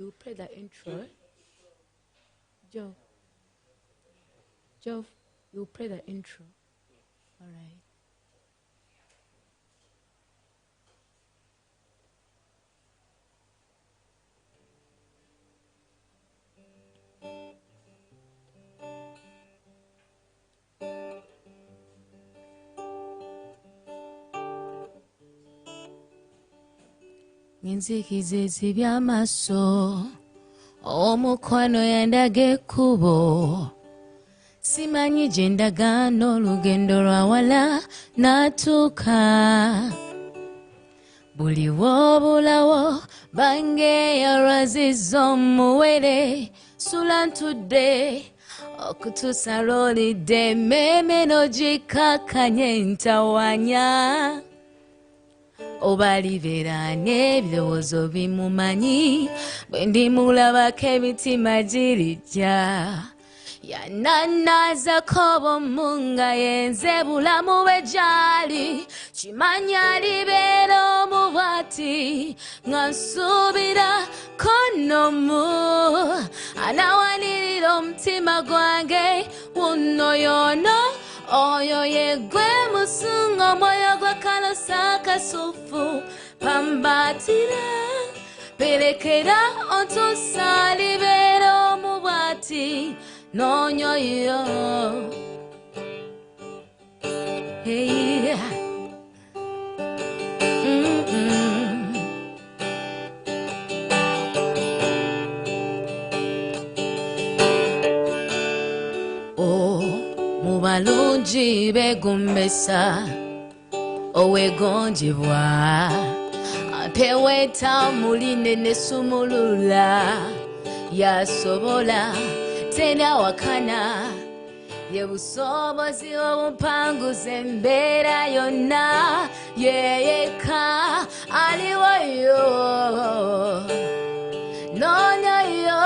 you play the intro. Geof, you play the intro. All right. Nginzikize zibyamaso omukwano yandage kubo simanyi gye ndagaano olugendo lwawala natuuka buli w'obulawo bangeya lwazizza omuwere sula ntudde okutuusa lw'olidde mmeeme n'ogikkakkanye ntawanya oba libeera n'ebirowoozo bimumanyi bwe ndimulabako emitima girijja yananazako obumu nga yenze bulamu bwe gyali kimanyi alibeera omubwati nga nsuubira konomu anawanirira omutima gwange wuno yono oyo yegwe musungo omwoyo gwa kalosa kasufu pambatira perekera ontuusa alibeera omubwati n'onyoyo hey. Balungi begumbesa owegonjebwa apeweta muline nesumulula yasobola tena wakana yebusobozi obumpanguza embeera yonna yeyeka aliwayo nonyayo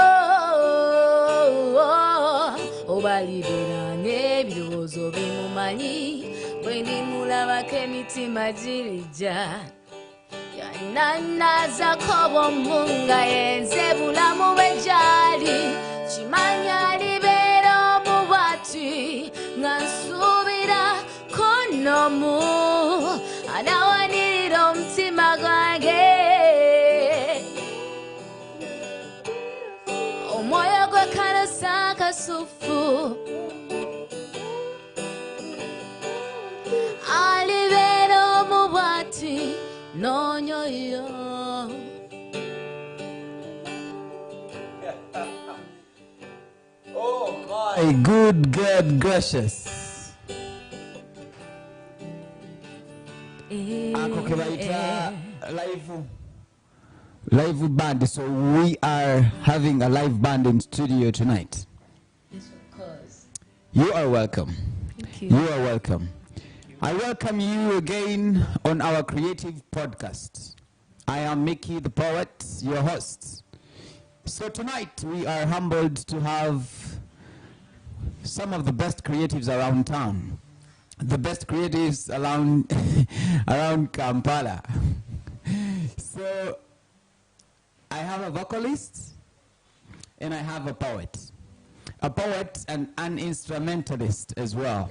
obalibera n'ebirowoozo bimumanyi bwe ndimulabako emitima girijja yananazako obumu nga yenze bulamu bwe gyali kimanyi alibeera omubwati nga nsuubira konomu anawanirira omutima gwange omwoyo gwe kalosa kasufu alibeera omubwati n'onyoyo. Oh my good God gracious. Ako kebaita live band. So we are having a live band in studio tonight. Yes, of course. You are welcome. Thank you. You are welcome. I welcome you again on our creative podcast. I am Mickey the Poet, your host. So tonight we are humbled to have some of the best creatives around town. The best creatives around around Kampala. So I have a vocalist and I have a poet. A poet and an instrumentalist as well.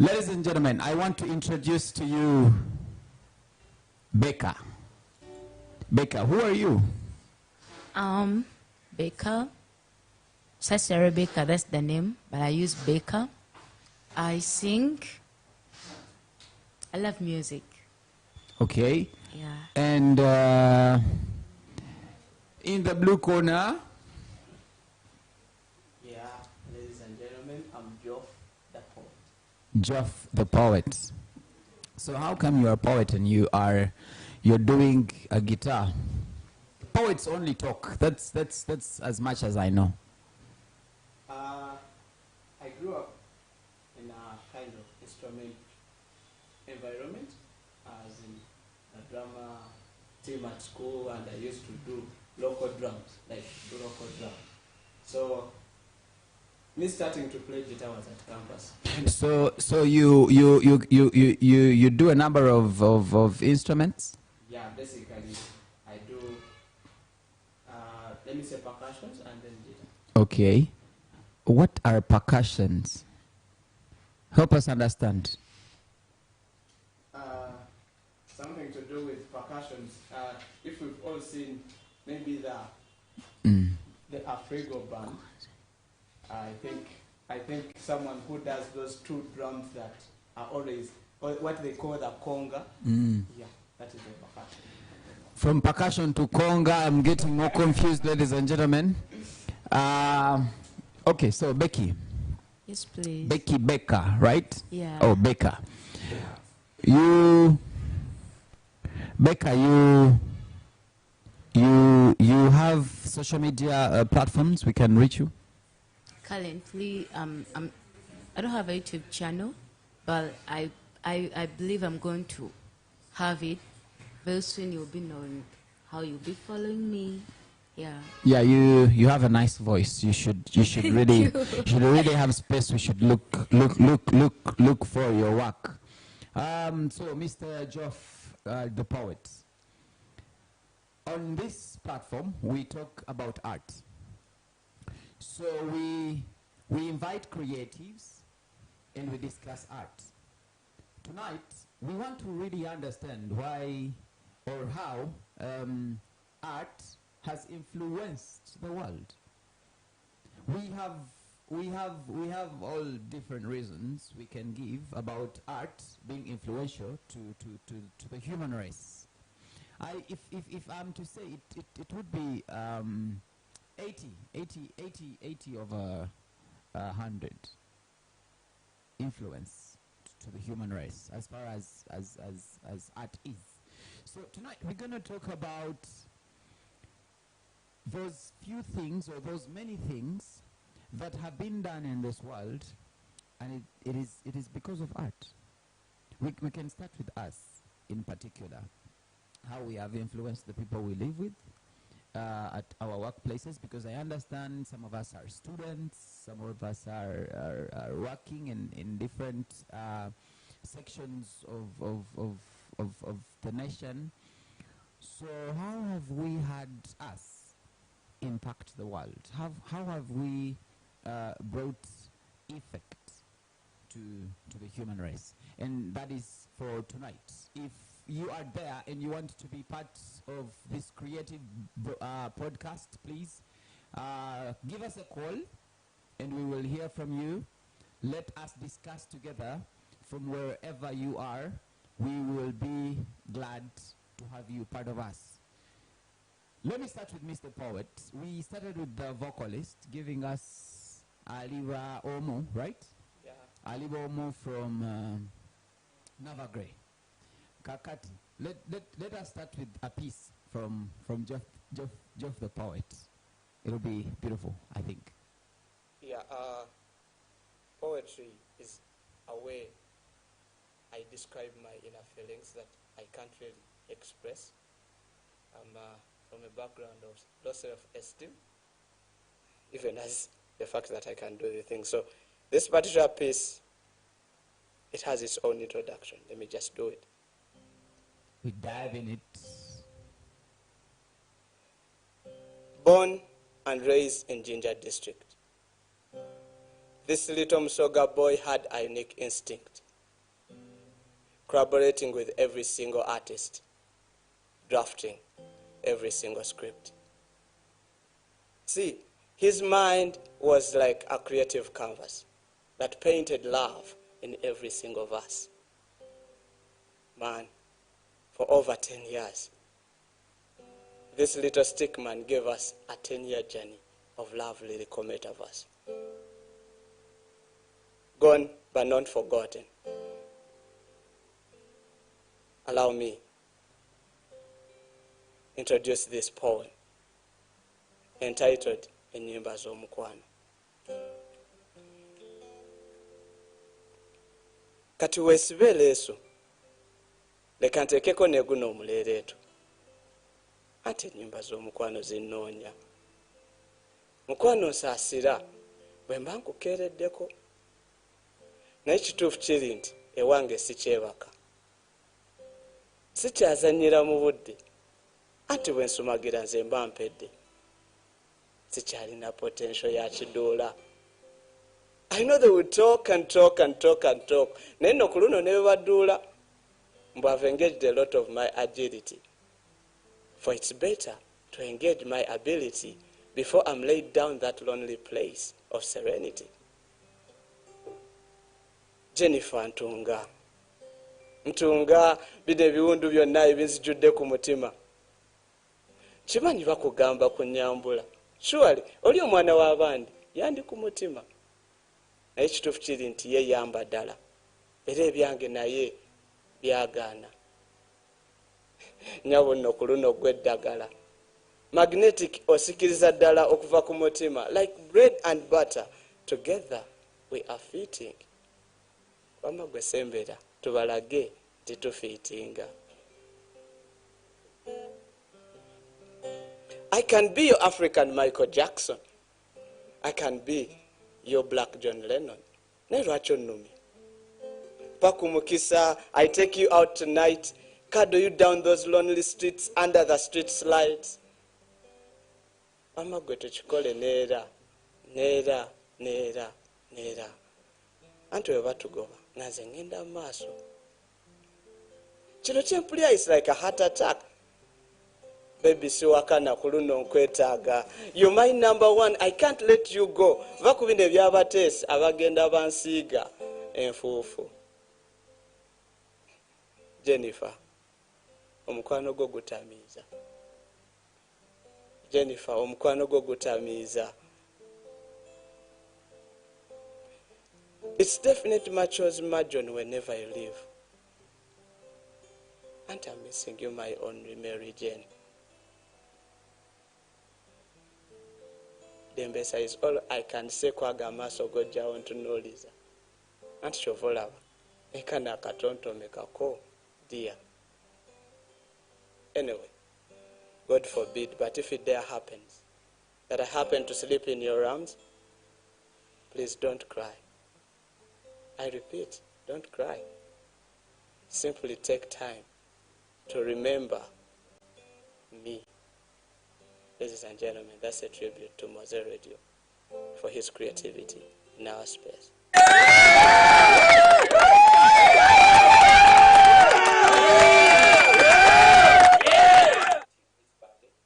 Ladies and gentlemen, I want to introduce to you Becca. Becca, who are you? Becca. Sister Rebecca, that's the name, but I use Becca. I sing. I love music. Okay. Yeah. And in the blue corner. Yeah, ladies and gentlemen, I'm Geof the poet. Geof the poet. So how come you are a poet and you're doing a guitar? Poets only talk. That's as much as I know. I grew up in a kind of instrument environment, as in a drama team at school, and I used to do local drums, So me starting to play guitar was at campus. So you do a number of instruments? Yeah, basically I do let me say percussions and then guitar. Okay. What are percussions? Help us understand. Something to do with percussions. If we've all seen maybe the Afrigo band, I think someone who does those two drums that are always what they call the conga. Yeah, that is the percussion. From percussion to conga, I'm getting more confused, ladies and gentlemen. Okay, so Becky. Yes, please. Becky Baker, right? Yeah. Oh, Baker. Becca, you have social media platforms we can reach you? Currently, I don't have a YouTube channel, but I believe I'm going to have it. Very soon you'll be knowing how you'll be following me. Yeah. Yeah, you have a nice voice. You should really should really have space. We should look for your work. So Mr. Geof, the poet. On this platform, we talk about art. So we invite creatives and we discuss art. Tonight, we want to really understand why or how art has influenced the world. We have all different reasons we can give about art being influential to the human race. If I'm to say it would be 80 over 100 influence to the human race as far as art is. So tonight we're going to talk about those few things or those many things that have been done in this world, and it is because of art. We can start with us in particular, how we have influenced the people we live with at our workplaces, because I understand some of us are students, some of us are working in different sections of the nation. So how have we had us impact the world? How have we brought effect to the human race? And that is for tonight. If you are there and you want to be part of this creative podcast, please give us a call and we will hear from you. Let us discuss together from wherever you are. We will be glad to have you part of us. Let me start with Mr. Poet. We started with the vocalist giving us Aliwa Omo, right? Yeah. Aliwa Omo from Navagre. Kakati. Let us start with a piece from Geof the Poet. It'll be beautiful, I think. Yeah, poetry is a way I describe my inner feelings that I can't really express. I'm from a background of low self-esteem, even as the fact that I can do the thing. So this particular piece, it has its own introduction. Let me just do it. We dive in it. Born and raised in Jinja district, this little Msoga boy had a unique instinct, collaborating with every single artist, drafting every single script. See, his mind was like a creative canvas that painted love in every single verse. Man, for over 10 years, this little stick man gave us a 10-year journey of love lyrical metaverse. Gone but not forgotten. Allow me introduce this poem entitled Ennyimba z'omukwano. Kati weesibe leeso, leka nteekeko ne guno omuleereeto. Ate ennyimba z'omukwano zinnoonya. Mukwano nsaasira bwe mba nkukeereddeko. Naye kituufu kiri nti ewange si kyebaka. Sikyazannyira mu budde, anti bwe nsumagira nze mba mpedde. sikyalina potential ya kiduula. I know they will talk and talk and talk and talk. Naye nno ku luno ne bwe baduula, mbu I've engaged a lot of my agility. For it's better to engage my ability before I'm laid down that lonely place of serenity. Jennifer Ntunga bino ebiwundu byonna ebinzijjudde ku mutima. Kimanyi bakugamba ku Nyambula. Surely oli omwana w'abandi yandi ku mutima. Naye ekituufu kiri nti ye yamba ddala. Era ebyange naye byagaana. Nyabo nno ku luno gw'eddagala. Magnetic osikiriza ddala okuva ku mutima. Like bread and butter, together we are fitting. Wama gwe sembera tubalage titufiitinga. I can be your African Michael Jackson. I can be your Black John Lennon. Ne lwaki onnumya? Pakumukisa, I take you out tonight. Cuddle you down those lonely streets under the street lights. Mama gwe tukikole neera. Anti we batugoba naze ngenda maaso. Kino kyempulya is like a heart attack. Baby siwakana ku luno nkwetaaga. You're my number one. I can't let you go. Va ku bino ebyabateesi abagenda bansiiga enfuufu. Jennifer, omukwano gwo gutamiiza. Jennifer, omukwano gwo gutamiiza. It's definitely Macho's margin whenever you leave. And I'm missing you, my only Mary Jane. Dembesa is all I can say kwaga maso gojja ontunuuliza. Anti kyovolaba ekana akatonto kako dear. Anyway, God forbid, but if it dare happens that I happen to sleep in your arms, please don't cry. I repeat, don't cry. Simply take time to remember me. Ladies and gentlemen, that's a tribute to Mose Radio for his creativity in our space.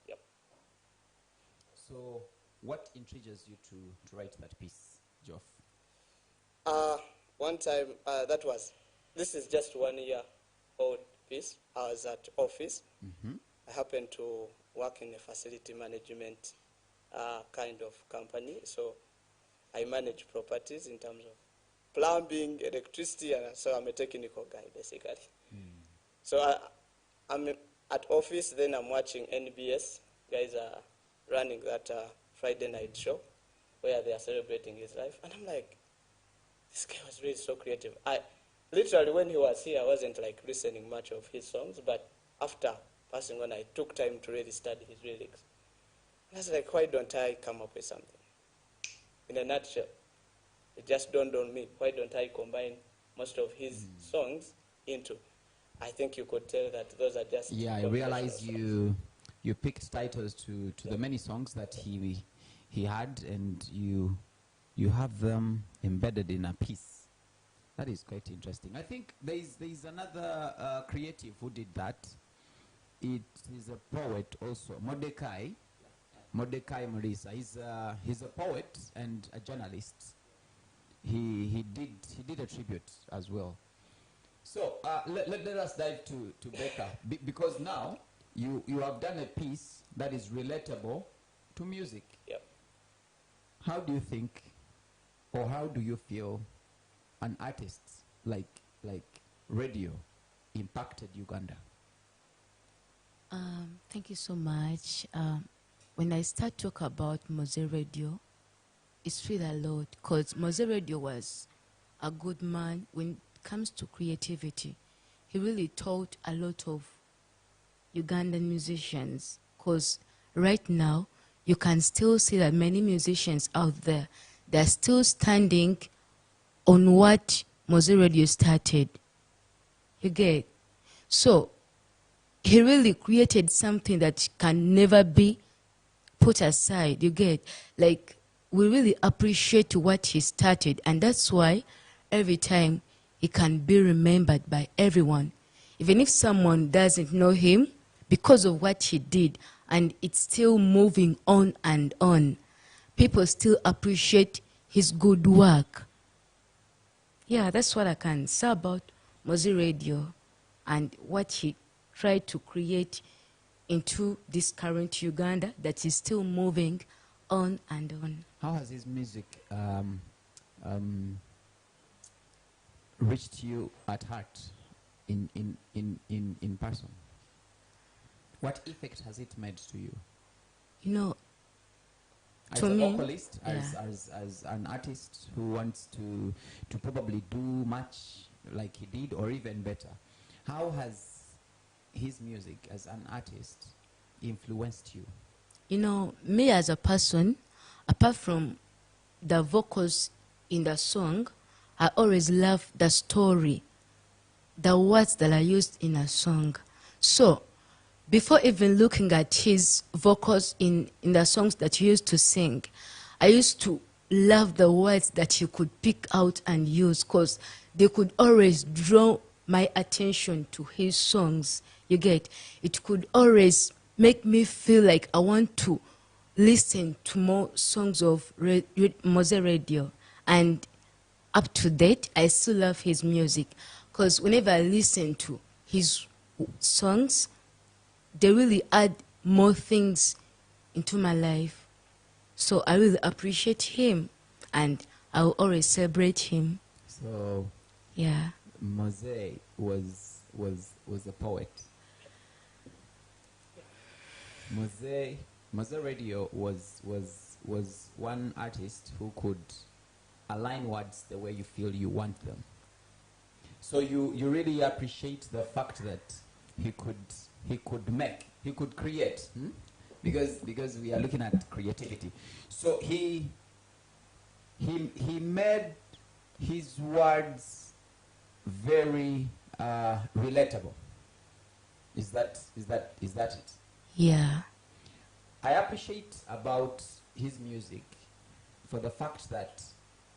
Yep. So, what intrigues you to write that piece, Geof? One time, this is just 1 year old piece. I was at office. Mm-hmm. I happened to work in a facility management kind of company. So I manage properties in terms of plumbing, electricity, and so I'm a technical guy, basically. So I'm at office, then I'm watching NBS. Guys are running that Friday night show where they are celebrating his life. And I'm like, this guy was really so creative. Literally, when he was here, I wasn't like listening much of his songs, but after passing on, I took time to really study his lyrics. And I was like, why don't I come up with something? In a nutshell, it just dawned on me, why don't I combine most of his songs into? I think you could tell that those are just... Yeah, I realize you picked titles to the many songs that he had, and you have them embedded in a piece. That is quite interesting. I think there is another creative who did that. It is a poet also, Mordecai Mulisa. He's a poet and a journalist. He did a tribute as well. So let us dive to Becca, because now you have done a piece that is relatable to music. Yep. How do you think, or how do you feel, an artist like radio impacted Uganda? Thank you so much. When I start talk about Mose Radio, it's feel a lot, because Mose Radio was a good man when it comes to creativity. He really taught a lot of Ugandan musicians, because right now you can still see that many musicians out there, they're still standing on what Mose Radio started. You get? So he really created something that can never be put aside, you get, like, we really appreciate what he started, and that's why every time he can be remembered by everyone. Even if someone doesn't know him, because of what he did, and it's still moving on and on, people still appreciate his good work. Yeah, that's what I can say about Mozi Radio and what he tried to create into this current Uganda that is still moving on and on. How has his music reached you at heart in person? What effect has it made to you? You know, As to a me, vocalist, yeah. as an artist who wants to probably do much like he did or even better, how has his music as an artist influenced you? You know, me as a person, apart from the vocals in the song, I always love the story, the words that are used in a song. So, before even looking at his vocals in the songs that he used to sing, I used to love the words that he could pick out and use, because they could always draw my attention to his songs. You get? It could always make me feel like I want to listen to more songs of Moze Radio. And up to date, I still love his music, because whenever I listen to his songs, they really add more things into my life. So I really appreciate him, and I will always celebrate him. So, Yeah. Moze was a poet. Moze Radio was one artist who could align words the way you feel you want them. So you really appreciate the fact that he could create, because we are looking at creativity. So he made his words very relatable. Is that it? Yeah. I appreciate about his music for the fact that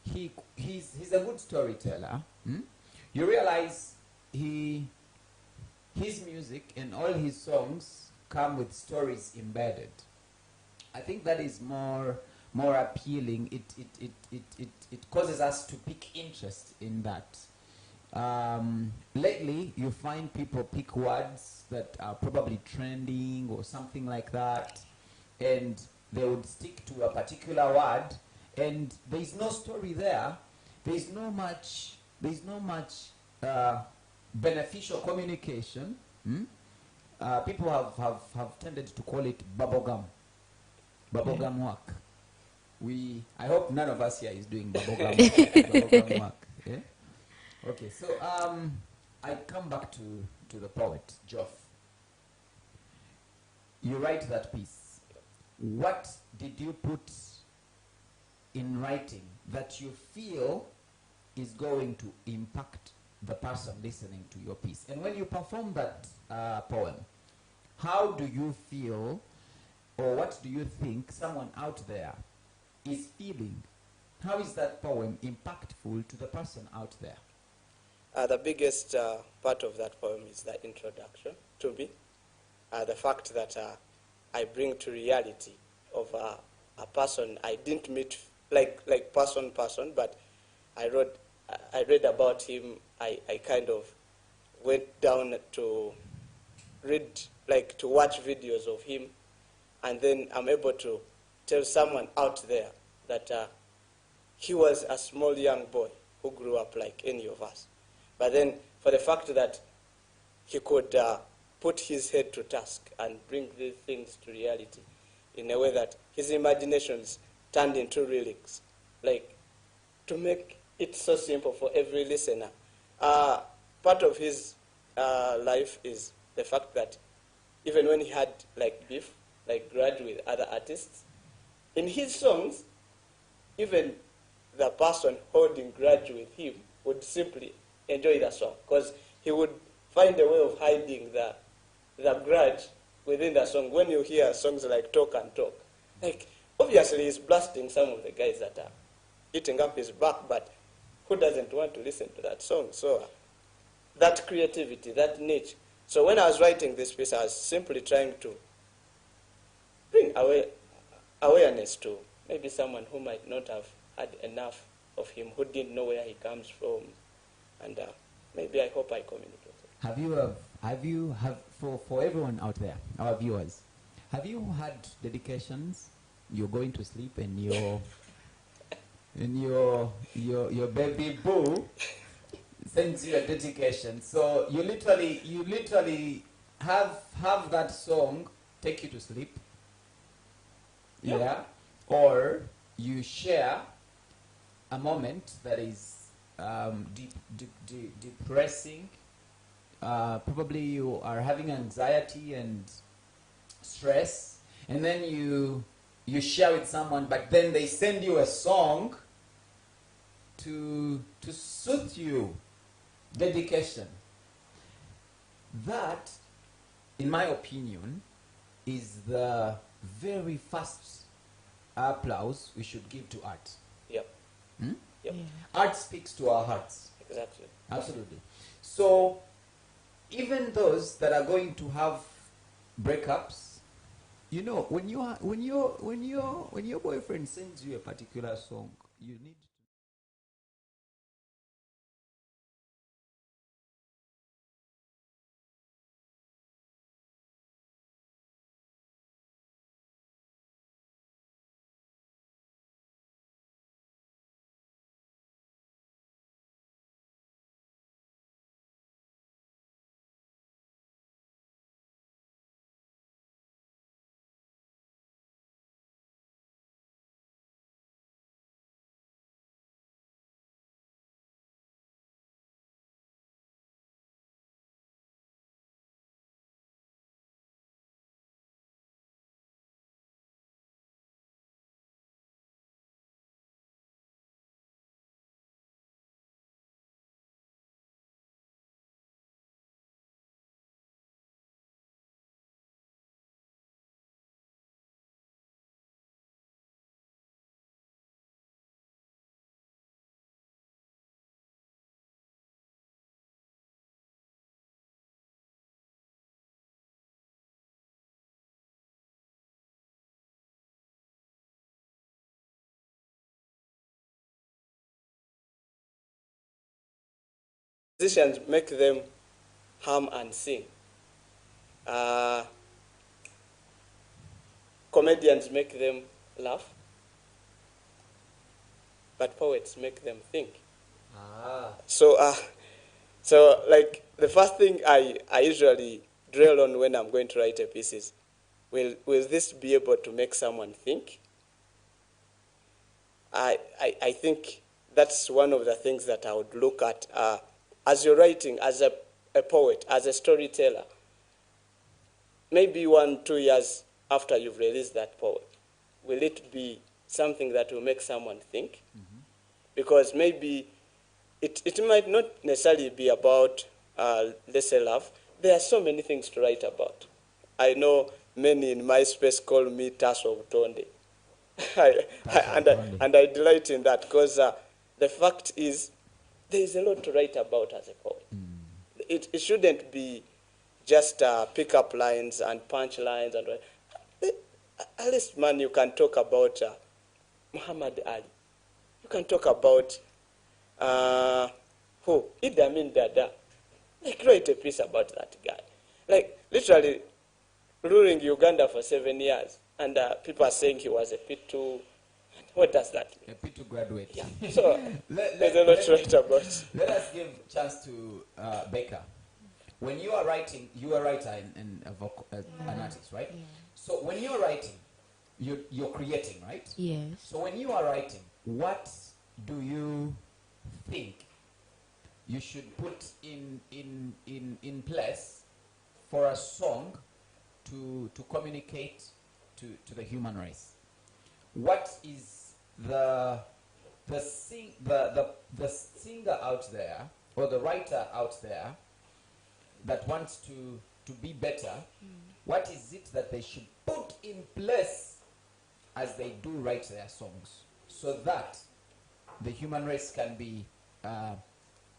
he's a good storyteller. You realize his music and all his songs come with stories embedded. I think that is more appealing. It causes us to pick interest in that. Lately, you find people pick words that are probably trending or something like that, and they would stick to a particular word, and there is no story there. There is no much beneficial communication. People have tended to call it bubblegum work. I hope none of us here is doing bubblegum work. Yeah? Okay, so I come back to the poet, Geof. You write that piece. What did you put in writing that you feel is going to impact the person listening to your piece? And when you perform that poem, how do you feel, or what do you think someone out there is feeling? How is that poem impactful to the person out there? The biggest part of that poem is the introduction to me. The fact that I bring to reality of a person I didn't meet like person, but I read about him. I kind of went down to read, to watch videos of him, and then I'm able to tell someone out there that he was a small young boy who grew up like any of us. But then for the fact that he could put his head to task and bring these things to reality in a way that his imaginations turned into lyrics, to make it so simple for every listener. Part of his life is the fact that even when he had beef, grudge with other artists, in his songs, even the person holding grudge with him would simply enjoy the song, because he would find a way of hiding the grudge within the song. When you hear songs like Talk and Talk, Like, obviously he's blasting some of the guys that are eating up his back, but who doesn't want to listen to that song? So that creativity, that niche. So when I was writing this piece, I was simply trying to bring awareness to maybe someone who might not have had enough of him, who didn't know where he comes from, and maybe I hope I communicate. For everyone out there, our viewers, have you had dedications? You're going to sleep and your baby boo sends you a dedication. So you literally have that song take you to sleep. Yep. Yeah. Or you share a moment that is depressing. Probably you are having anxiety and stress, and then you share with someone, but then they send you a song to soothe you. Dedication. That, in my opinion, is the very first applause we should give to art. Yep. Hmm? Yep. Yeah. Art speaks to our hearts. Exactly. Absolutely. So, even those that are going to have breakups, you know, when your boyfriend sends you a particular song, you need to. Musicians make them hum and sing. Comedians make them laugh, but poets make them think. So like the first thing I usually drill on when I'm going to write a piece is, will this be able to make someone think? I think that's one of the things that I would look at as you're writing, as a poet, as a storyteller. Maybe 1-2 years after you've released that poem, will it be something that will make someone think? Mm-hmm. Because maybe it might not necessarily be about, let's say, love. There are so many things to write about. I know many in my space call me Tasso Utonde. And I delight in that, because the fact is, there is a lot to write about as a poet. Mm. It shouldn't be just pick-up lines and punch lines. And at least, man, you can talk about Muhammad Ali. You can talk about Idi Amin Dada. Like, write a piece about that guy. Like, literally ruling Uganda for 7 years. And people are saying he was a P2. What does that mean? A P2 graduate. Yeah. So there's a lot to write about. Let us give a chance to Becca. When you are writing, you are a writer and an artist, right? Yeah. So when you are writing, you're creating, right? Yes. So when you are writing, what do you think you should put in place for a song to communicate to the human race? What is the singer out there, or the writer out there that wants to be better? What is it that they should put in place as they do write their songs, so that the human race can be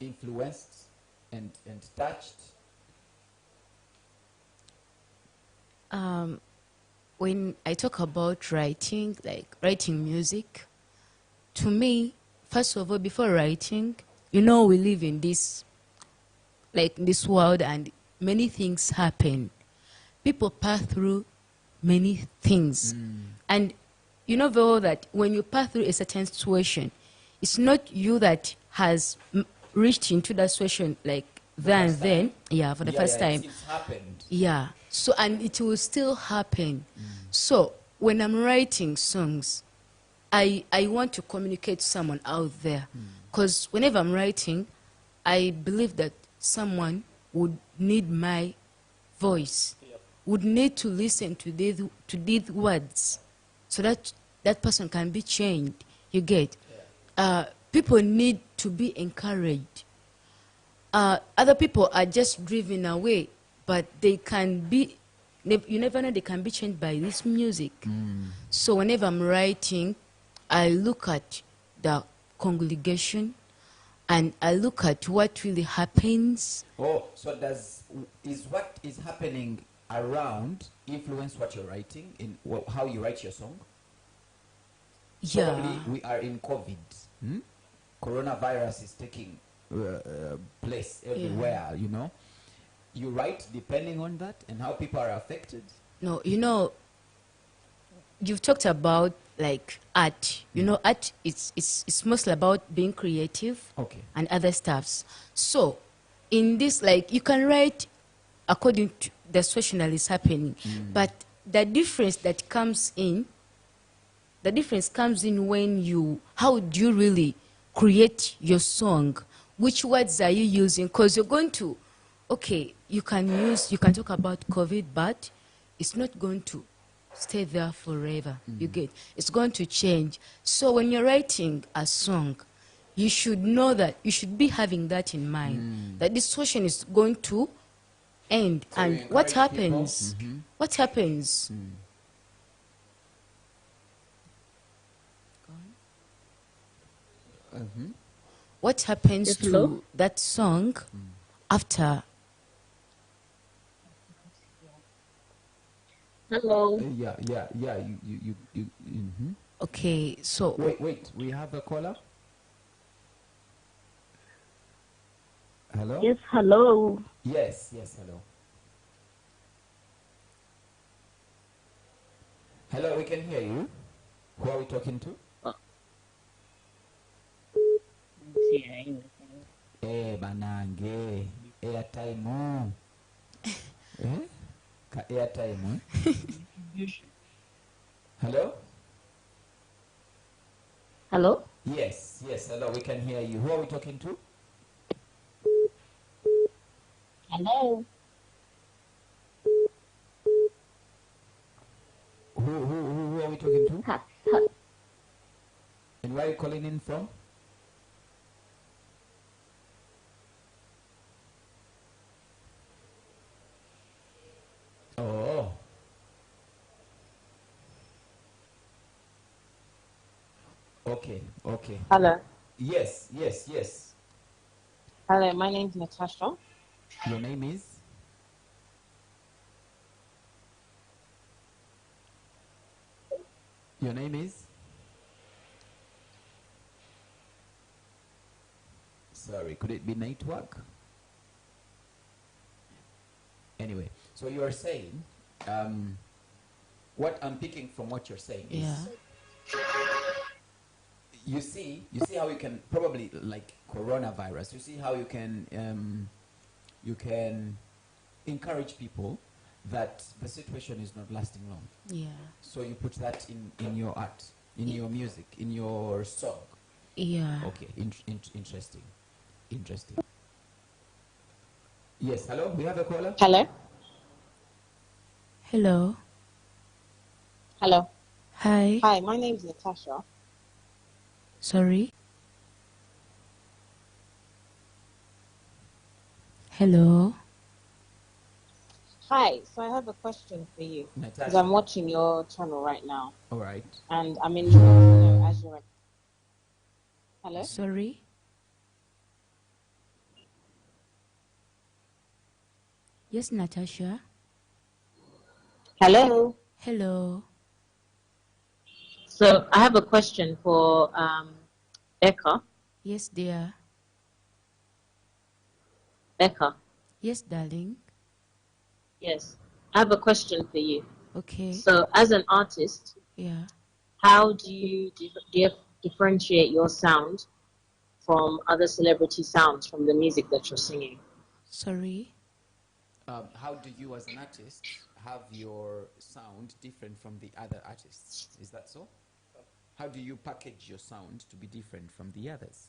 influenced and touched? When I talk about writing, like writing music, to me, first of all, before writing, we live in this world, and many things happen. People pass through many things. And you know very well that when you pass through a certain situation, it's not you that has reached into that situation like then and then. Yeah, for the first time. It's happened. Yeah. So, and it will still happen. So, when I'm writing songs, I want to communicate to someone out there. Because whenever I'm writing, I believe that someone would need my voice, would need to listen to these words, so that that person can be changed. You get? People need to be encouraged. Other people are just driven away, but they can be, you never know, they can be changed by this music. So whenever I'm writing, I look at the congregation and I look at what really happens. Oh, so is what is happening around influence what you're writing, in how you write your song? Yeah. Probably we are in COVID. Coronavirus is taking place everywhere, You write depending on that and how people are affected? No, you've talked about like art. Art, it's mostly about being creative, okay, and other stuffs. So in this, like, you can write according to the situation that is happening, but the difference comes in when how do you really create your song? Which words are you using? Because you're going to, you can talk about COVID, but it's not going to stay there forever. You get? It's going to change. So when you're writing a song, you should know that, you should be having that in mind, that this situation is going to end. So and what happens? What happens? What happens to that song after? Hello. Yeah. You. Okay, so Wait. We have a caller. Hello. Yes, hello. Yes. Hello. Hello, we can hear you. Who are we talking to? Banange. Airtime. Airtime. Hello? Hello. Yes. Hello, we can hear you. Who are we talking to? Hello. Who are we talking to? And where are you calling in from? Oh. Okay. Hello. Yes. Hello, my name is Natasha. Your name is? Your name is? Sorry, could it be network? Anyway, so you are saying, what I'm picking from what you're saying is, you see how you can, probably like coronavirus, you see how you can encourage people that the situation is not lasting long. Yeah. So you put that in your art, in your music, in your song. Yeah. Okay, interesting. Yes, hello, we have a caller. Hello. Hello. Hello. Hi. Hi, my name is Natasha. Sorry. Hello. Hi, so I have a question for you because Natasha. I'm watching your channel right now, All right. and I'm interested to know as you're. Hello? Sorry? Yes, Natasha. Hello. Hello. So I have a question for Becca. Yes, dear. Becca. Yes, darling. Yes. I have a question for you. Okay. So as an artist, Yeah. how do you differentiate your sound from other celebrity sounds from the music that you're singing? Sorry? How do you, as an artist, have your sound different from the other artists? Is that so? How do you package your sound to be different from the others?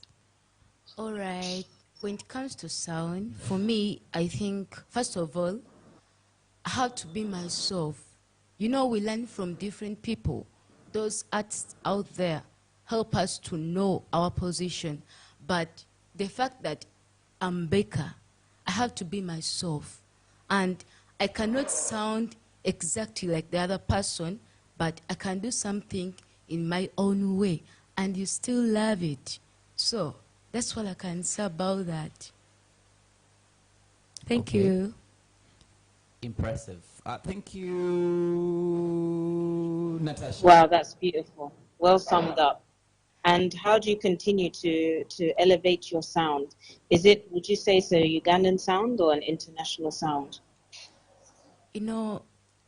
All right. When it comes to sound, for me, I think, first of all, I have to be myself. You know, we learn from different people. Those artists out there help us to know our position. But the fact that I'm Becca, I have to be myself. And I cannot sound exactly like the other person, but I can do something in my own way. And you still love it. So that's what I can say about that. Thank Okay. you. Impressive. Thank you, Natasha. Wow, that's beautiful. Well summed up. And how do you continue to elevate your sound? Would you say it's a Ugandan sound or an international sound? You know,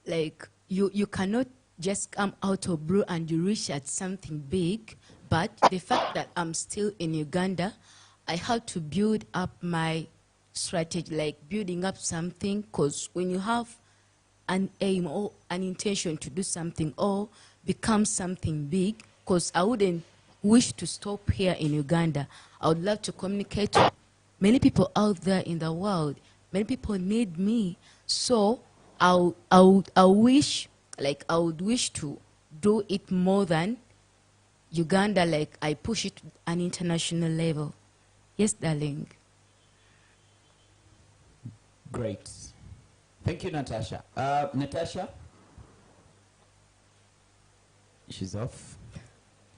like you cannot just come out of blue and you reach at something big. But the fact that I'm still in Uganda, I had to build up my strategy, like building up something. Because when you have an aim or an intention to do something or become something big, because I wouldn't wish to stop here in Uganda. I would love to communicate to many people out there in the world. Many people need me. So I would wish to do it more than Uganda, like I push it to an international level. Yes, darling. Great. Thank you, Natasha. Natasha? She's off.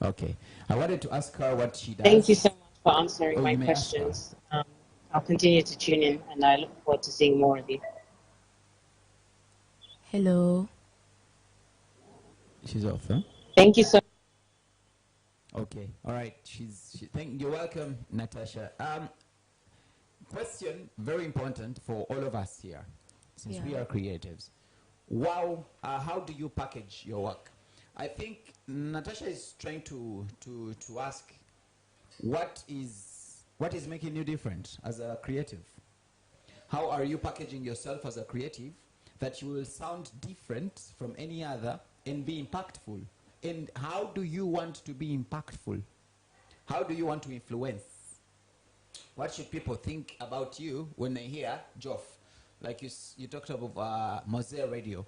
Okay. I wanted to ask her what she does. Thank you so much for answering Oh, my you may ask her. questions. I'll continue to tune in, and I look forward to seeing more of you. Hello. She's off, huh? Thank you so much. Okay. All right. You're welcome, Natasha. Question very important for all of us here, since we Yeah. are creatives. Wow. How do you package your work? I think Natasha is trying to ask what is making you different as a creative. How are you packaging yourself as a creative that you will sound different from any other and be impactful? And how do you want to be impactful? How do you want to influence? What should people think about you when they hear Geof? Like you talked about Mosaic Radio.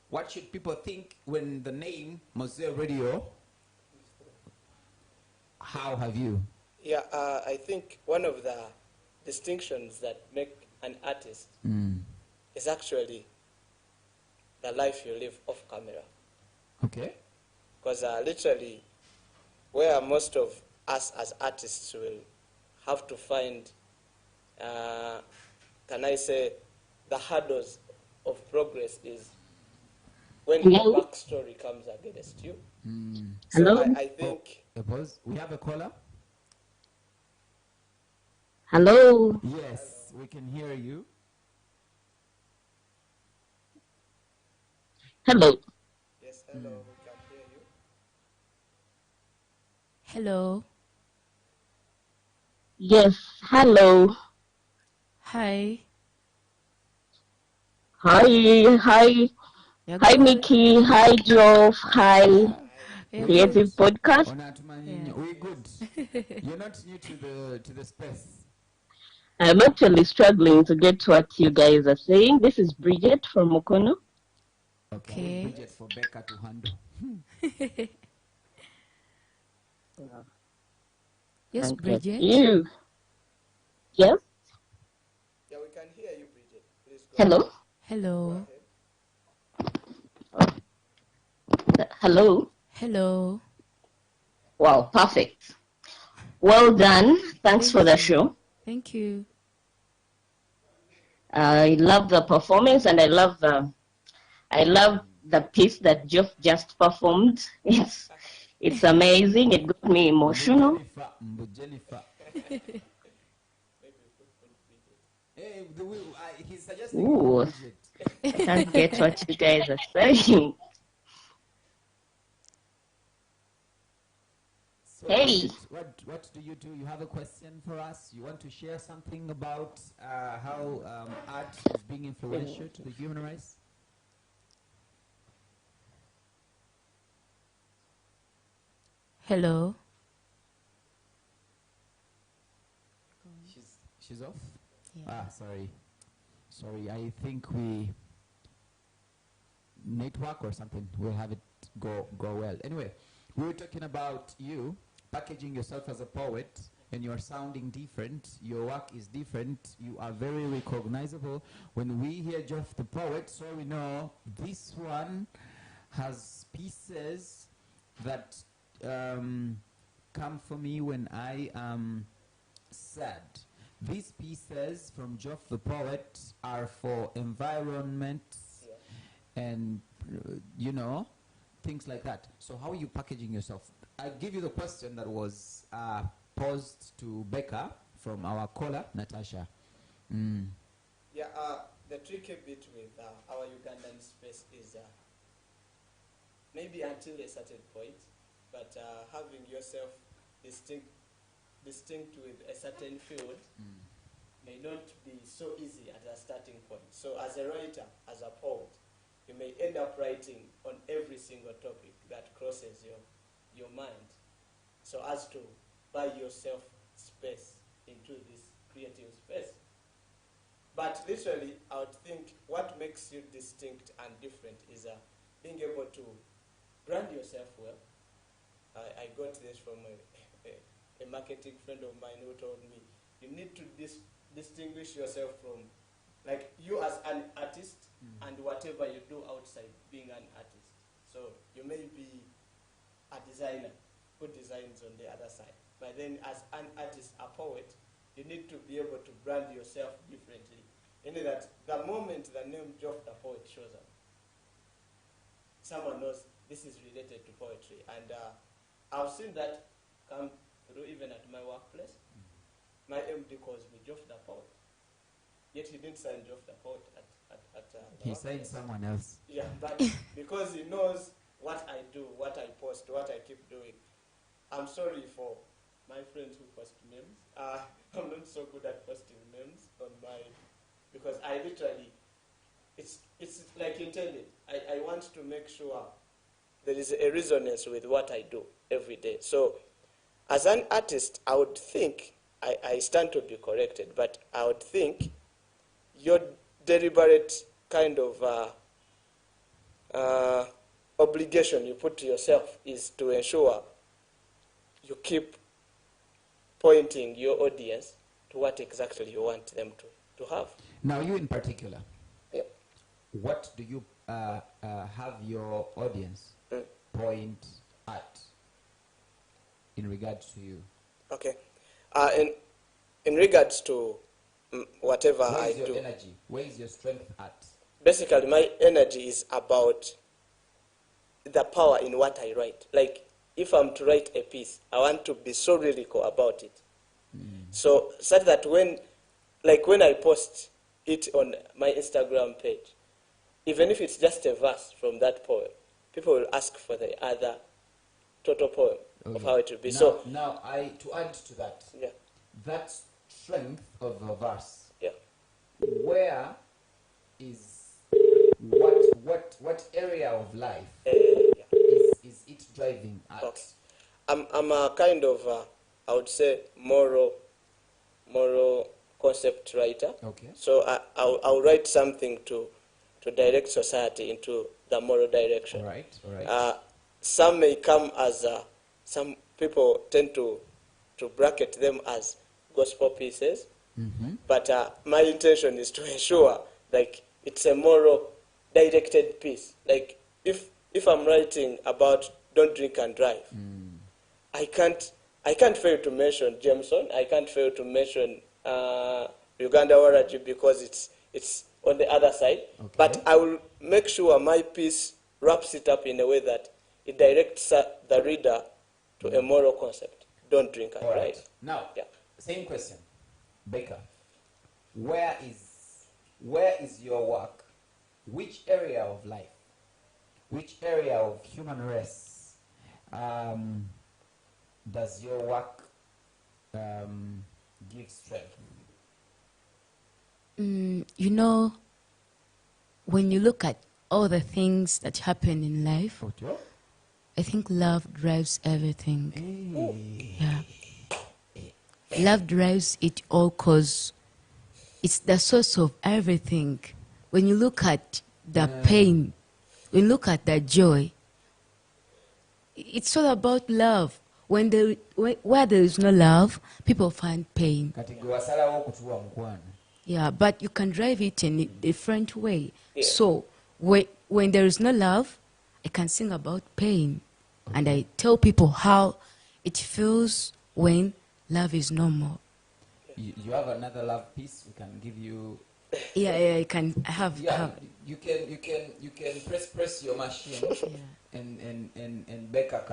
What should people think when the name Mosaic Radio? How have you? Yeah, I think one of the distinctions that make an artist is actually the life you live off camera. Okay. Because literally, where most of us as artists will have to find, can I say, the hurdles of progress is when Hello? the backstory comes against you. Hello? So I think... Suppose we have a caller? Hello? Yes, we can hear you. Hello? Yes, hello, we can hear you. Hello. Yes, hello. Hi. Hi, hi. You're Hi, good. Nikki. Hi, Geof. Hi, You're Creative good. Podcast. Yeah. We're good. You're not new to the space. I'm actually struggling to get what you guys are saying. This is Bridget from Mukono. Okay. Bridget for Becca to handle. Yes, Okay. Bridget. Yes? Yeah, we can hear you, Bridget. Please go Hello? ahead. Hello. Hello. Hello. Wow, perfect. Well done. Thanks for the show. Thank you. I love the performance, and I love the piece that Geof just performed. It's amazing. It got me emotional. Jennifer. Hey, he's suggesting Ooh, I can't get what you guys are saying. So Hey. what do? You have a question for us? You want to share something about how art is being influential to the human race? Hello. She's off? Yeah. Sorry, I think we network or something. We'll have it go well. Anyway, we were talking about you packaging yourself as a poet, and you're sounding different. Your work is different. You are very recognizable. When we hear Geof the poet, so we know this one has pieces that come for me when I am sad. These pieces from Geof the poet are for environment and things like that. So how are you packaging yourself? I give you the question that was posed to Becca from our caller, Natasha. Yeah, the tricky bit with our Ugandan space is maybe until a certain point, but having yourself distinct with a certain field may not be so easy at a starting point. So as a writer, as a poet, you may end up writing on every single topic that crosses your mind, so as to buy yourself space into this creative space. But literally, I would think what makes you distinct and different is being able to brand yourself well. I got this from a marketing friend of mine who told me you need to distinguish yourself from, like, you as an artist and whatever you do outside being an artist. So you may be a designer who designs on the other side, but then as an artist, a poet, you need to be able to brand yourself differently. In that the moment the name Geof the poet shows up, someone knows this is related to poetry. And I've seen that come through even at my workplace. My MD calls me Geof the poet. Yet he didn't sign Geof the poet at the He signed someone else. Yeah, but because he knows what I do, what I post, what I keep doing. I'm sorry for my friends who post memes. I'm not so good at posting memes on my, because I literally, it's like intended. I want to make sure there is a resonance with what I do every day. So as an artist, I would think, I stand to be corrected, but I would think your deliberate kind of obligation you put to yourself is to ensure you keep pointing your audience to what exactly you want them to have. Now, you in particular, Yep. what do you have your audience point at in regards to you? Okay. In regards to whatever Where I is your do, energy? Where is your strength at? basically my energy is about the power in what I write. Like, if I'm to write a piece, I want to be so lyrical about it. So such that when I post it on my Instagram page, even if it's just a verse from that poem, people will ask for the other total poem of how it will be. Now, to add to that, Yeah. that strength of a verse, Yeah. where is what area of life Yeah. is it driving at? Okay. I'm a kind of I would say moral concept writer. Okay. So I'll write something to direct society into the moral direction. All right. Some may come as some people tend to bracket them as gospel pieces, but my intention is to ensure, like, it's a moral directed piece. Like if I'm writing about don't drink and drive, I can't fail to mention Jameson. I can't fail to mention Uganda Waraji because it's on the other side. Okay. But I will make sure my piece wraps it up in a way that it directs the reader to a moral concept. Don't drink and drive. Right. Now, Yeah. same question, Becca. Where is your work? Which area of life? Which area of human race does your work give strength? You know, when you look at all the things that happen in life, I think love drives everything. Yeah. Love drives it all because it's the source of everything. When you look at the pain, when you look at the joy, it's all about love. Where there is no love, people find pain. Yeah, but you can drive it in a different way. Yeah. So when there is no love, I can sing about pain. And I tell people how it feels when love is no more. You have another love piece we can give you. Yeah, I can have. You can press your machine, and Becca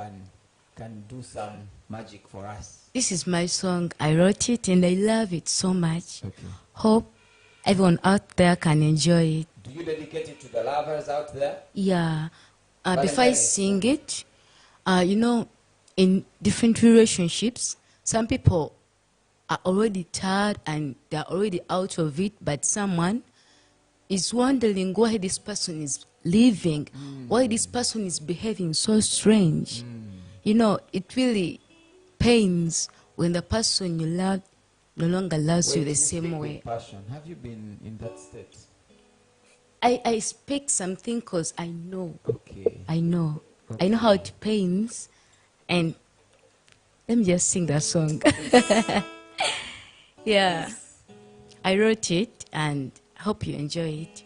can do some magic for us. This is my song. I wrote it and I love it so much. Okay. Hope everyone out there can enjoy it. Do you dedicate it to the lovers out there? Yeah. Before I Valentine's sing it, you know, in different relationships, some people are already tired and they're already out of it, but someone is wondering why this person is leaving, why this person is behaving so strange. You know, it really pains when the person you love no longer loves you the same way. Passion. Have you been in that state? I speak something because I know. Okay. I know. I know how it pains. And let me just sing that song. Yeah. I wrote it and I hope you enjoy it.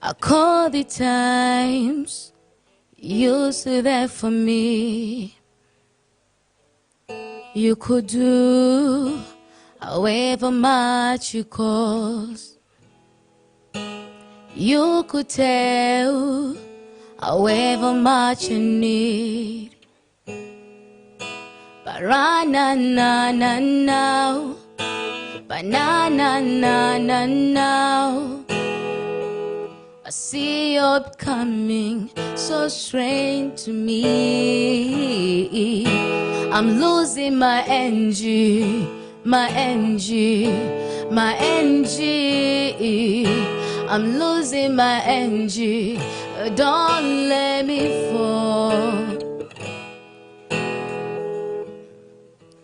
I call the times you stood there for me. You could do however much you cost. You could tell however much you need. But right now, but now, I see you're becoming so strange to me. I'm losing my energy, my energy, my energy. I'm losing my energy. Don't let me fall.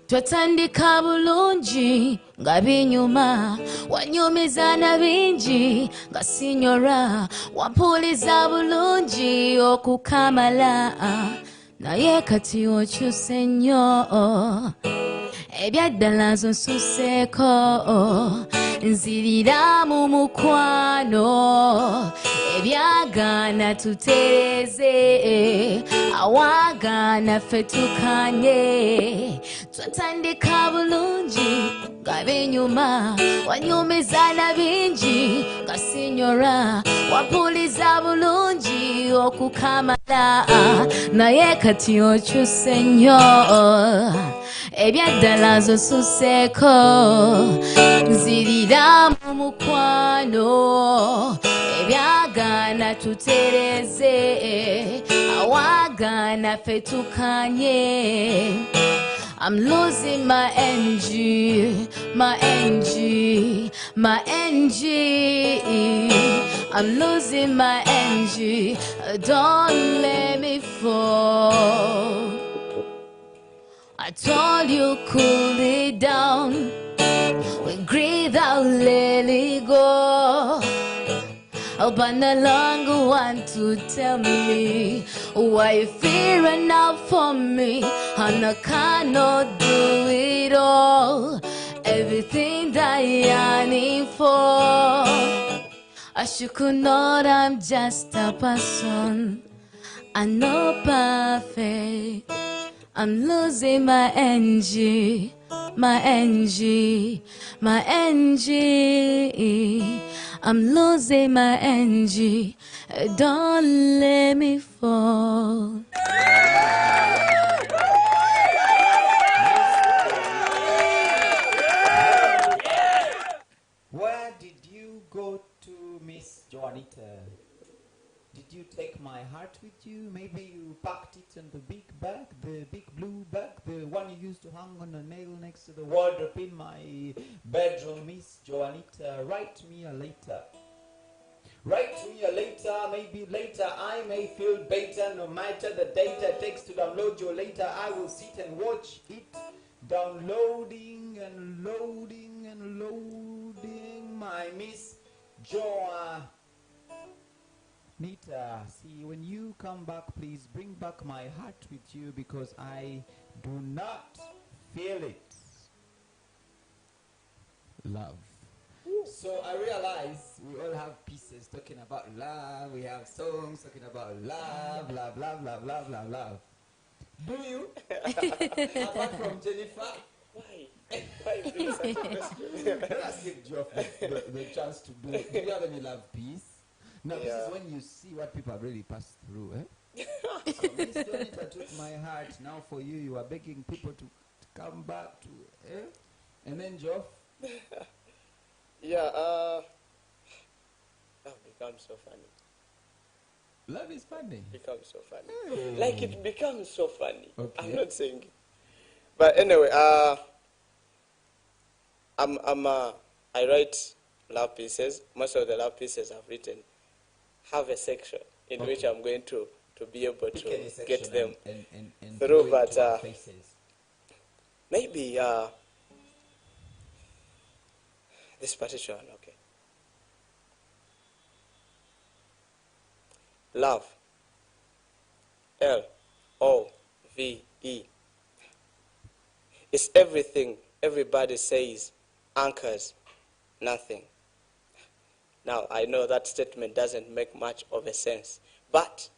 Twatandika bulungi nga binyuma, wanyumiza na bingi nga sinyora, wampuliza bulungi okukamala, naye kati okyuse nnyo, ebyaddala nzo nsuseeko, nzirira mu mukwano, ebyagaana tutereeze, awaagaana ffe tukanye. Twatandika bulungi nga binyuma, wanyumiza na bingi nga sinyora, wampuliza bulungi okukamala, naye kati okyuse nnyo, ebyaddala nzo nsuseeko, nzirira mu mukwano, ebyagaana tutereeze, awaagaana ffe tukanye. I'm losing my energy, my energy, my energy. I'm losing my energy. Don't let me fall. I told you cool it down. We breathe out, let it go. but no longer want to tell me why you fearing out for me, and I cannot do it all. Everything that I need for, I should know I'm just a person. I'm not perfect. I'm losing my energy, my energy, my energy. I'm losing my energy. Don't let me fall. Where did you go to, Miss Joanita? Did you take my heart with you? Maybe you packed it in the big bag, the big blue bag, the one you used to hang on a nail next to the wardrobe in my bedroom. Miss Joanita, write me a letter. Write me a letter, maybe later I may feel better. No matter the data takes to download your letter, I will sit and watch it downloading and loading and loading. My Miss Joanita. See, when you come back, please bring back my heart with you, because I do not feel it. Love. So I realize we all have pieces talking about love. We have songs talking about love, love, love, love, love, love, love. Do you? Apart from Jennifer? Why? Why bring such a question? Let us give Geof the chance to do it. Do you have any love piece? Now, this is when you see what people have really passed through, eh? So Miss Jonita took my heart. Now for you, you are begging people to come back to, eh? And then Geof? Yeah, love becomes so funny. Love is funny. Becomes so funny. Hey. Like it becomes so funny. Okay. I'm not saying it. But anyway, I write love pieces. Most of the love pieces I've written have a section in which I'm going to be able to get them and through. But maybe this particular one, okay. Love. L-O-V-E. It's everything everybody says anchors nothing. Now, I know that statement doesn't make much of a sense, but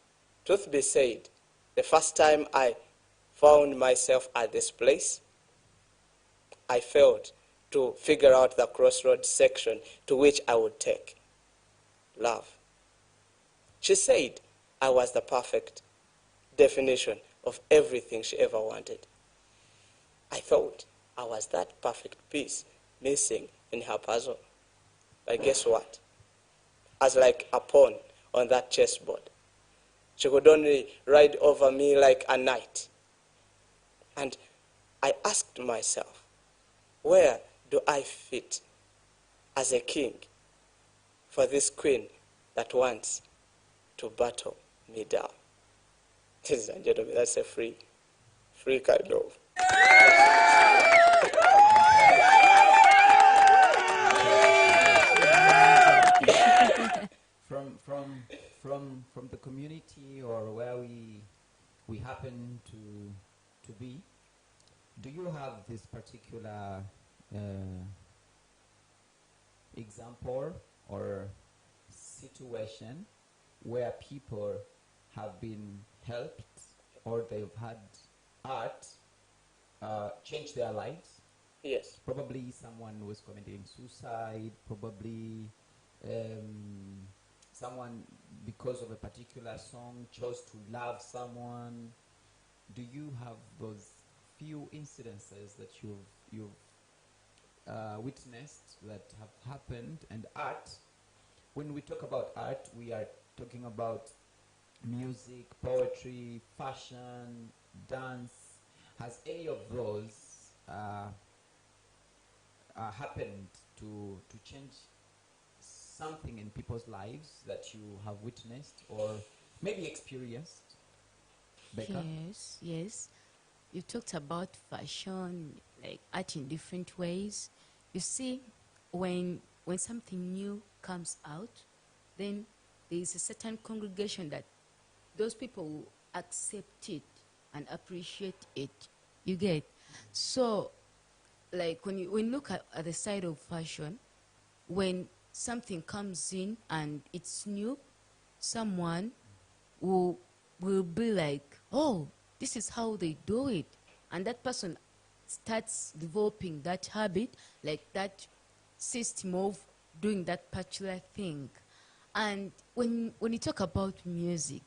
truth be said, the first time I found myself at this place, I failed to figure out the crossroads section to which I would take. Love. She said I was the perfect definition of everything she ever wanted. I thought I was that perfect piece missing in her puzzle. But guess what? As like a pawn on that chessboard, she could only ride over me like a knight. And I asked myself, where do I fit as a king for this queen that wants to battle me down? Ladies and gentlemen, that's a free kind of. From the community or where we happen to be, do you have this particular example or situation where people have been helped or they've had art change their lives? Yes. Probably someone was committing suicide, probably someone, because of a particular song, chose to love someone. Do you have those few incidences that you've witnessed that have happened? And art, when we talk about art, we are talking about music, poetry, fashion, dance. Has any of those happened to change something in people's lives that you have witnessed or maybe experienced? Becca? Yes. You talked about fashion, like art in different ways. You see, when something new comes out, then there is a certain congregation that those people will accept it and appreciate it. You get? So, like when you look at the side of fashion, when something comes in and it's new, someone will be like, oh, this is how they do it. And that person starts developing that habit, like that system of doing that particular thing. And when you talk about music,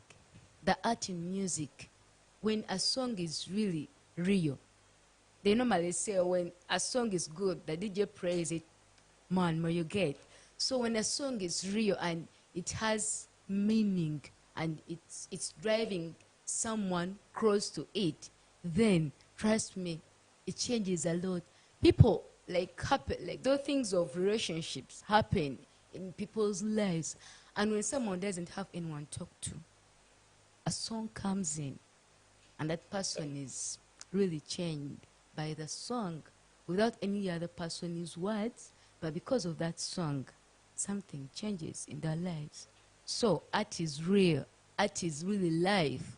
the art in music, when a song is really real, they normally say when a song is good, the DJ praise it, man, more you get. So when a song is real and it has meaning and it's driving someone close to it, then trust me, it changes a lot. People like those things of relationships happen in people's lives, and when someone doesn't have anyone to talk to, a song comes in, and that person is really changed by the song without any other person's words, but because of that song, something changes in their lives. So art is real. Art is really life.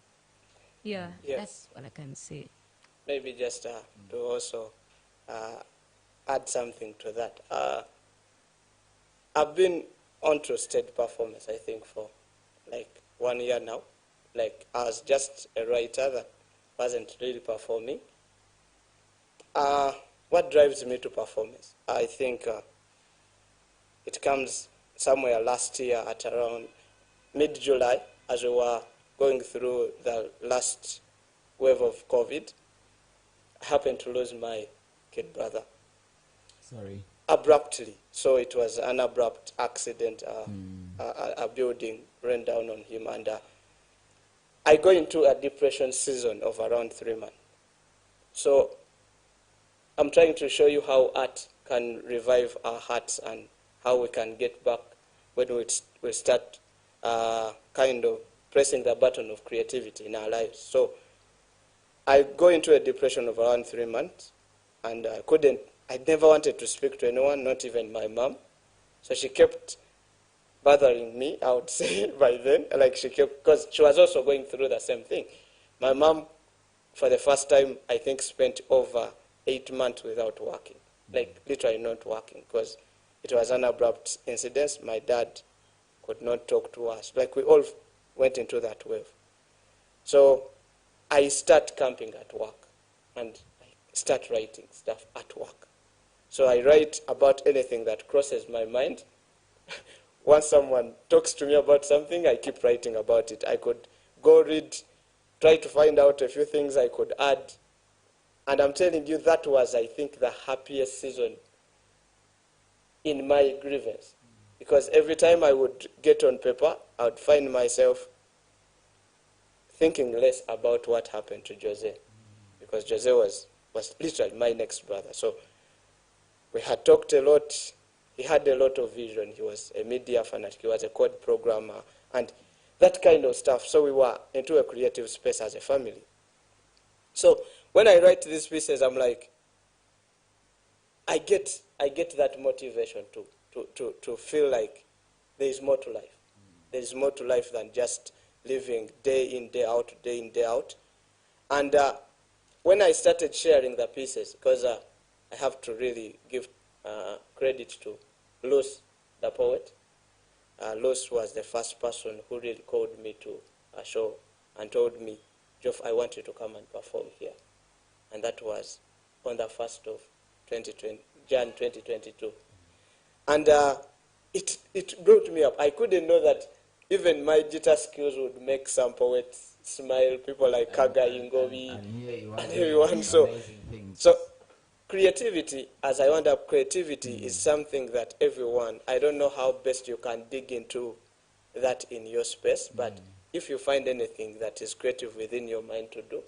Yeah, Yes. that's what I can say. Maybe just to also add something to that. I've been on to stage performance, I think, for like 1 year now. Like, I was just a writer that wasn't really performing. What drives me to performance? I think it comes somewhere last year at around mid-July, as we were going through the last wave of COVID. I happened to lose my kid brother. Sorry. Abruptly. So it was an abrupt accident. A building ran down on him, and I go into a depression season of around 3 months. So I'm trying to show you how art can revive our hearts and how we can get back when we start kind of pressing the button of creativity in our lives. So I go into a depression of around 3 months, and I never wanted to speak to anyone, not even my mom. So she kept bothering me, I would say, by then. Like, because she was also going through the same thing. My mom, for the first time, I think, spent over 8 months without working. Like, literally not working, because it was an abrupt incident. My dad could not talk to us. Like, we all went into that wave. So I start camping at work, and I start writing stuff at work. So I write about anything that crosses my mind. Once someone talks to me about something, I keep writing about it. I could go read, try to find out a few things I could add. And I'm telling you, that was, I think, the happiest season in my grievance. Because every time I would get on paper, I would find myself thinking less about what happened to Jose. Because Jose was literally my next brother. So we had talked a lot. He had a lot of vision. He was a media fanatic. He was a code programmer and that kind of stuff. So we were into a creative space as a family. So when I write these pieces, I'm like, I get that motivation to feel like there is more to life. There is more to life than just living day in, day out, day in, day out. And when I started sharing the pieces, because I have to really give credit to Luz, the poet. Luz was the first person who really called me to a show and told me, Geof, I want you to come and perform here. And that was on the 1st of Jan 2022. And it brought me up. I couldn't know that even my guitar skills would make some poets smile, people like Kaga Ingovi. And here you are. So creativity, as I wound up, creativity is something that everyone, I don't know how best you can dig into that in your space, but if you find anything that is creative within your mind to do,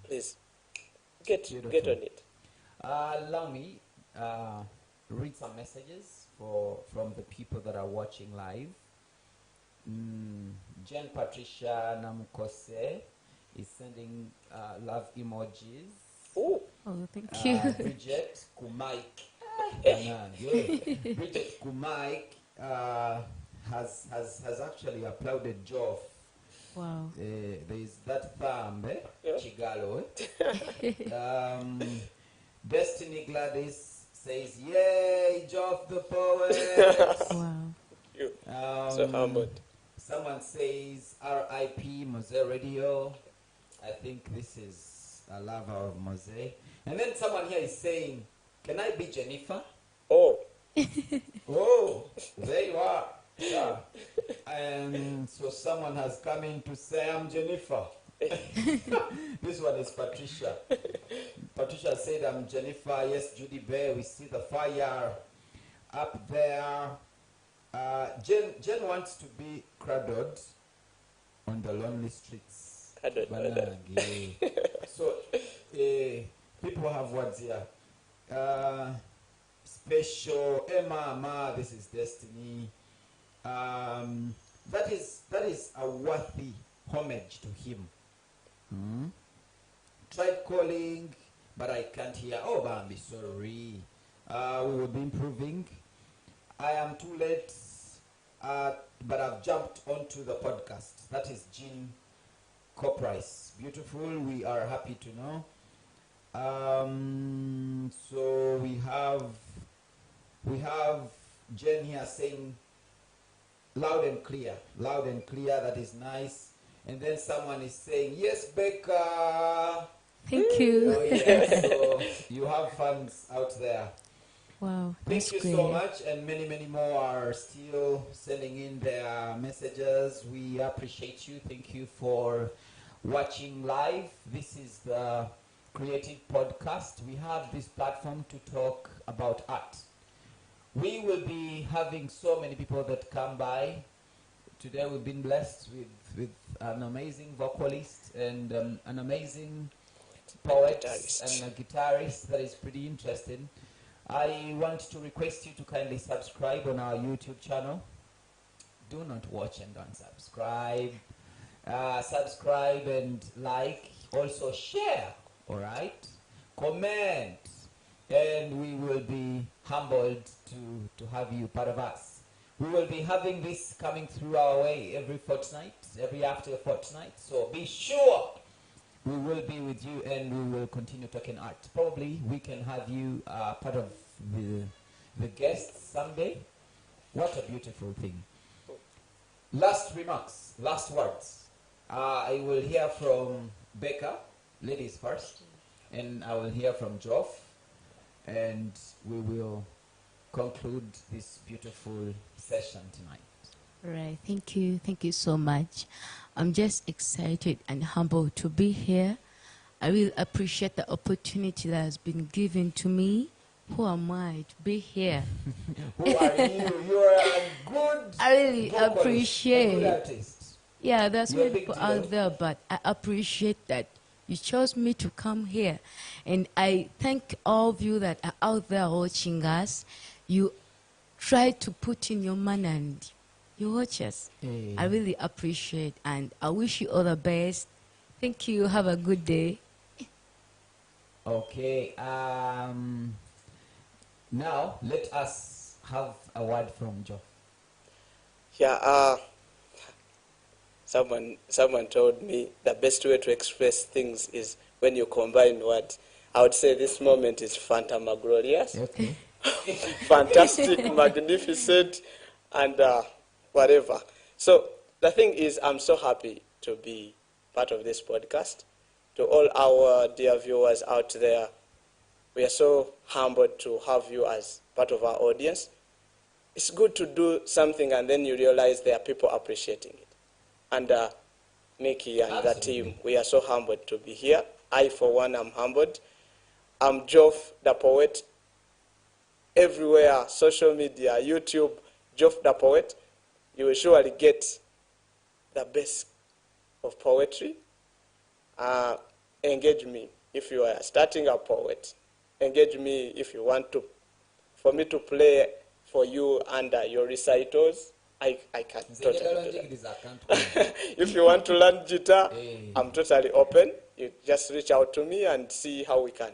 please get on it. Allow me read some messages from the people that are watching live. Jen Patricia Namukose is sending love emojis. Ooh. Oh, thank you. Bridget Kumaik. Bridget Kumaik has actually applauded Geof. Wow. There is that thumb, Yeah. Chigalo. Destiny Gladys says, "Yay, Geof the poet." Wow. You. So humbled. Someone says, "R.I.P. Mose Radio." I think this is a lover of Mose. And then someone here is saying, "Can I be Jennifer?" Oh. Oh, there you are. Yeah. And so someone has come in to say, "I'm Jennifer." This one is Patricia. Patricia said, "I'm Jennifer." Yes, Judy Bear, we see the fire up there. Jen wants to be cradled on the lonely streets. Banagi. So, people have words here. Special Emma, this is Destiny. That is a worthy homage to him. Tried calling, but I can't hear. Oh, Bambi, sorry. We will be improving. I am too late, but I've jumped onto the podcast. That is Jean Coprice. Beautiful. We are happy to know. So we have Jen here saying loud and clear. That is nice. And then someone is saying, "Yes, Becca." Thank you. Oh, yeah. So you have fans out there. Wow. Thank That's you great. so much, and many more are still sending in their messages. We appreciate you. Thank you for watching live. This is the Creative Podcast. We have this platform to talk about art. We will be having so many people that come by. Today we've been blessed with an amazing vocalist and an amazing poet and a guitarist that is pretty interesting. I want to request you to kindly subscribe on our YouTube channel. Do not watch and don't subscribe. Subscribe and like. Also share. All right? Comment. And we will be humbled to have you part of us. We will be having this coming through our way every fortnight, every after a fortnight. So be sure we will be with you and we will continue talking art. Probably we can have you part of the guests someday. What a beautiful thing. Last remarks, last words. I will hear from Becca, ladies first, and I will hear from Geof, and we will conclude this beautiful session tonight. Right. Thank you so much. I'm just excited and humbled to be here. I really appreciate the opportunity that has been given to me. Who am I to be here? Who are you? You are a good I really vocalist, appreciate. a good artist. Yeah, there's You're a many big people deal. out there, but I appreciate that you chose me to come here. And I thank all of you that are out there watching us. You try to put in your man and you watch us. Hey. I really appreciate, and I wish you all the best. Thank you. Have a good day. Okay. Now let us have a word from Geof. Yeah, someone told me the best way to express things is when you combine words. I would say this moment is phantasmagorious, Okay. fantastic, magnificent, and whatever. So the thing is, I'm so happy to be part of this podcast. To all our dear viewers out there, we are so humbled to have you as part of our audience. It's good to do something and then you realize there are people appreciating it. And Mickey and the team, we are so humbled to be here. I, for one, am humbled. I'm Geof the poet. Everywhere, social media, YouTube, Geof the poet, you will surely get the best of poetry. Engage me if you are starting a poet. Engage me if you want to, for me to play for you under your recitals. I can totally do that. If you want to learn guitar, I'm totally open. You just reach out to me and see how we can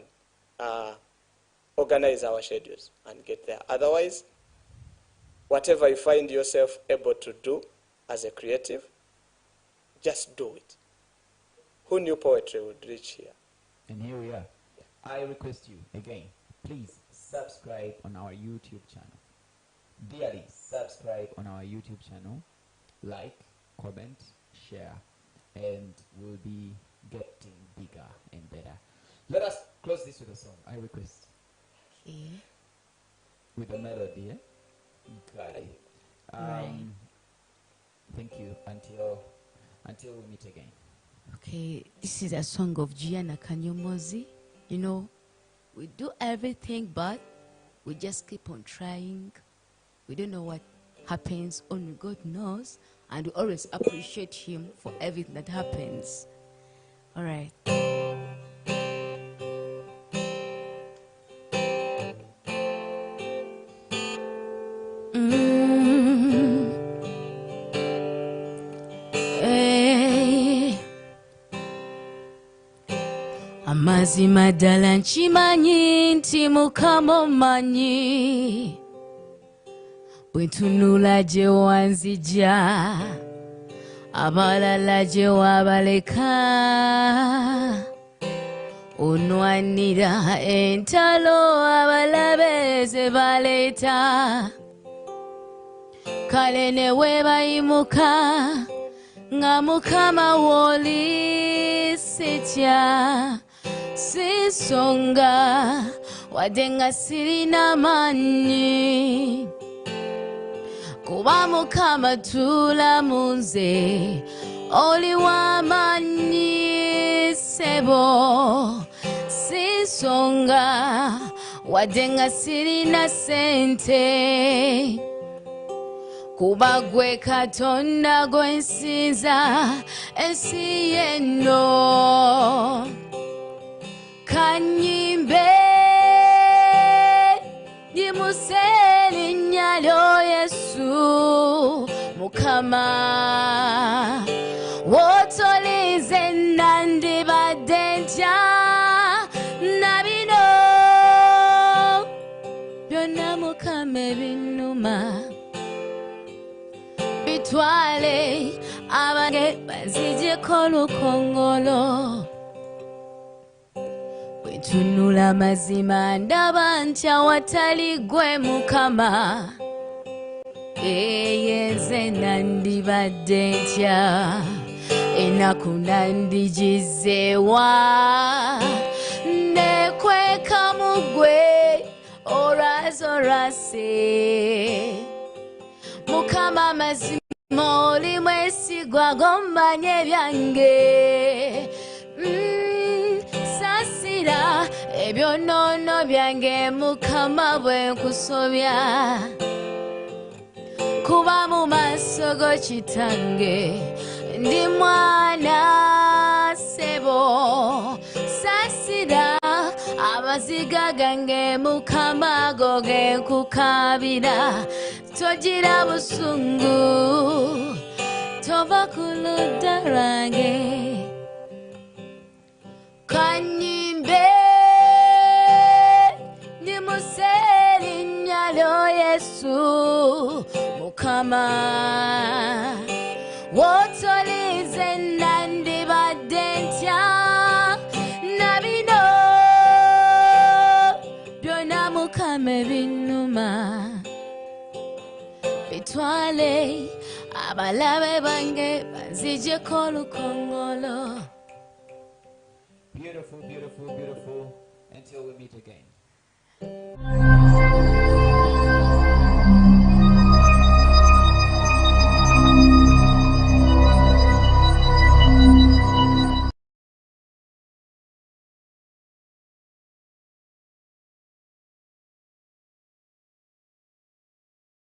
organize our schedules and get there. Otherwise, whatever you find yourself able to do as a creative, just do it. Who knew poetry would reach here? And here we are. I request you again, please subscribe on our YouTube channel. Dearly subscribe on our YouTube channel, like, comment, share, and we'll be getting bigger and better. Let us close this with a song, I request. Okay. With a melody, eh? Got it. Right. Thank you until we meet again. Okay, this is a song of Gianna Kanyomozi. You know, we do everything, but we just keep on trying. We don't know what happens, only God knows, and we always appreciate Him for everything that happens. All right. Amazima ddala nkimanyi nti Mukama omanyi bwe ntunula gye wanzija abalala gye wabaleka onwanira entalo abalabe ze baleeta kale ne weebayimuka nga Mukama w'oli sitya sisonga wadde nga sirina maanyi kuba Mukama tulamu nze oli w'amaanyi ssebo sisonga wadde nga sirina ssente kuba gwe Katonda gwe nsinza ensi yenno kanyimbe ndimuse erinnya lyo Yesu Mukama w'otolize nandibadde ntya na bino byonna Mukama ebinnuma bitwale abange bazijjeko lukongolo tunula mazima ndaba ntya watali gwe Mukama eyenze nandibadde ntya ennaku nandigizeewa nekweka mu ggwe olwazolwase Mukama mazima oli mwesigwa gommanyi ebyange ebyonoono byange Mukama bwe nkusobya kuba mu maaso go Kitange ndi mwana ssebo saasira amaziga gange Mukama go ge nkukabira togira busungu tova ku ludda lwange kanyimbe ndimuse erinnya lyo Yesu Mukama w'otolize nandibadde ntya na bino byonna Mukama ebinnuma bitwale abalabe bange banzijjeko olukongolo. Beautiful, beautiful, beautiful. Until we meet again.